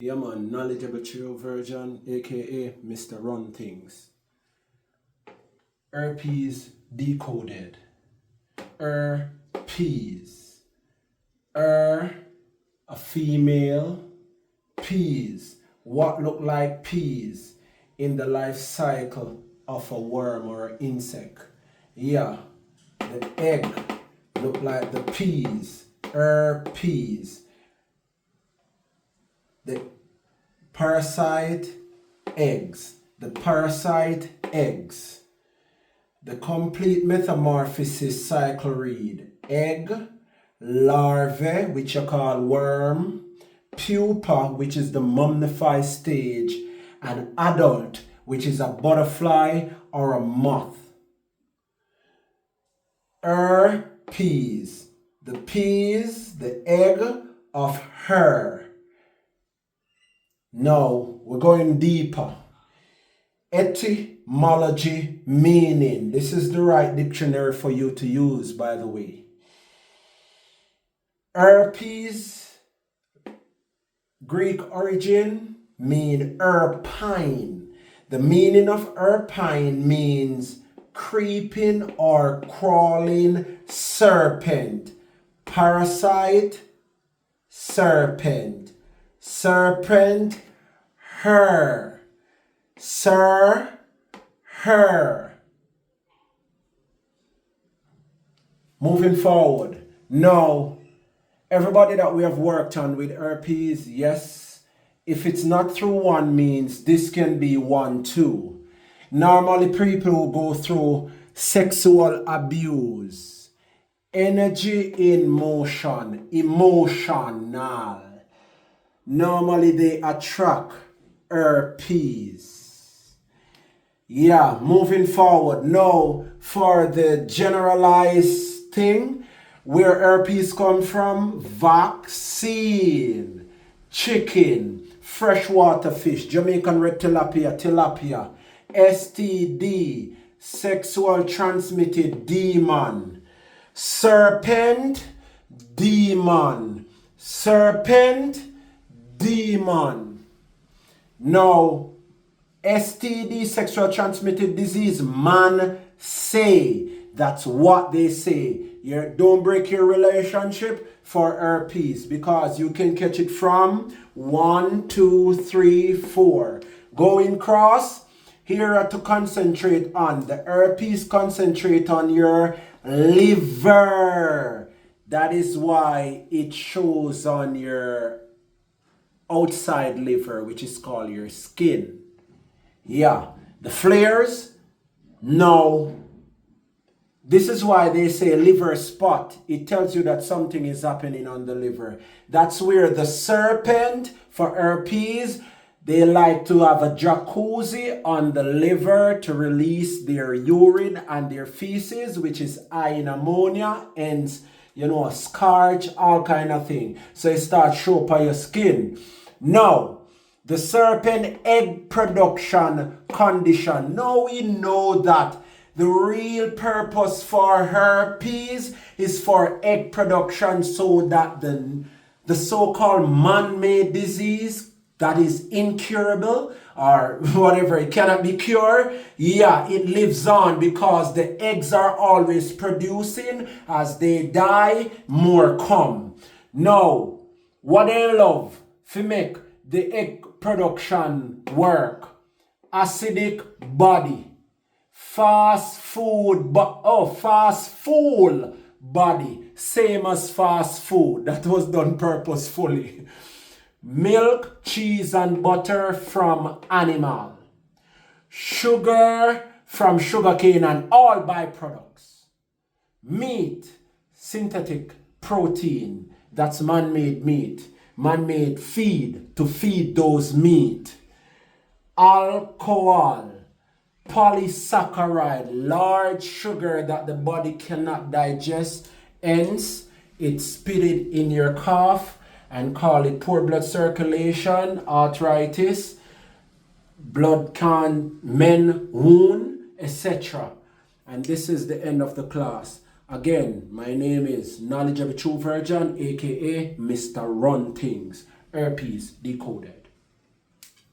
Yeah man, knowledgeable true version, aka Mr. Run Things. Herpes Decoded. Herpes. A female. Peas. What look like peas in the life cycle of a worm or an insect. Yeah, the egg look like the peas. Herpes. The parasite eggs. The parasite eggs. The complete metamorphosis cycle read: egg, larvae, which you call worm, pupa, which is the mummified stage, and adult, which is a butterfly or a moth. Herpes. The peas, the egg of her. Now, we're going deeper. Etymology, meaning. This is the right dictionary for you to use, by the way. Herpes, Greek origin, mean herpine. The meaning of herpine means creeping or crawling serpent. Parasite, serpent. Serpent, her. Sir, her. Moving forward. Now, everybody that we have worked on with herpes, yes, if it's not through one means, this can be one too. Normally people who go through sexual abuse, energy in motion, emotional. Normally they attract herpes. Yeah, moving forward. Now, for the generalized thing, where herpes come from: vaccine, chicken, freshwater fish, Jamaican red tilapia, STD, sexual transmitted demon, serpent, demon, serpent, demon. Now, STD, sexual transmitted disease, man say. That's what they say. You don't break your relationship for herpes, because you can catch it from 1, 2, 3, 4. Going cross, here are to concentrate on. The herpes concentrate on your liver. That is why it shows on your outside liver, which is called your skin. Yeah, the flares, no. This is why they say liver spot. It tells you that something is happening on the liver. That's where the serpent, for herpes, they like to have a jacuzzi on the liver to release their urine and their feces, which is high in ammonia, and a scourge, all kind of thing. So it starts show up on your skin. Now, the serpent egg production condition. Now we know that the real purpose for herpes is for egg production, so that the so-called man-made disease that is incurable or whatever, it cannot be cured, yeah, it lives on, because the eggs are always producing. As they die, more come. Now, what I love to make the egg production work: acidic body, fast food body, same as fast food that was done purposefully. Milk, cheese and butter from animal, sugar from sugarcane and all byproducts, meat, synthetic protein, that's man-made meat, man-made feed to feed those meat, alcohol, polysaccharide, large sugar that the body cannot digest, hence it's spitted in your cough and call it poor blood circulation, arthritis, blood can men wound, etc. And this is the end of the class. Again, my name is Knowledge of a True Virgin, aka Mr. Run Things. Herpes Decoded.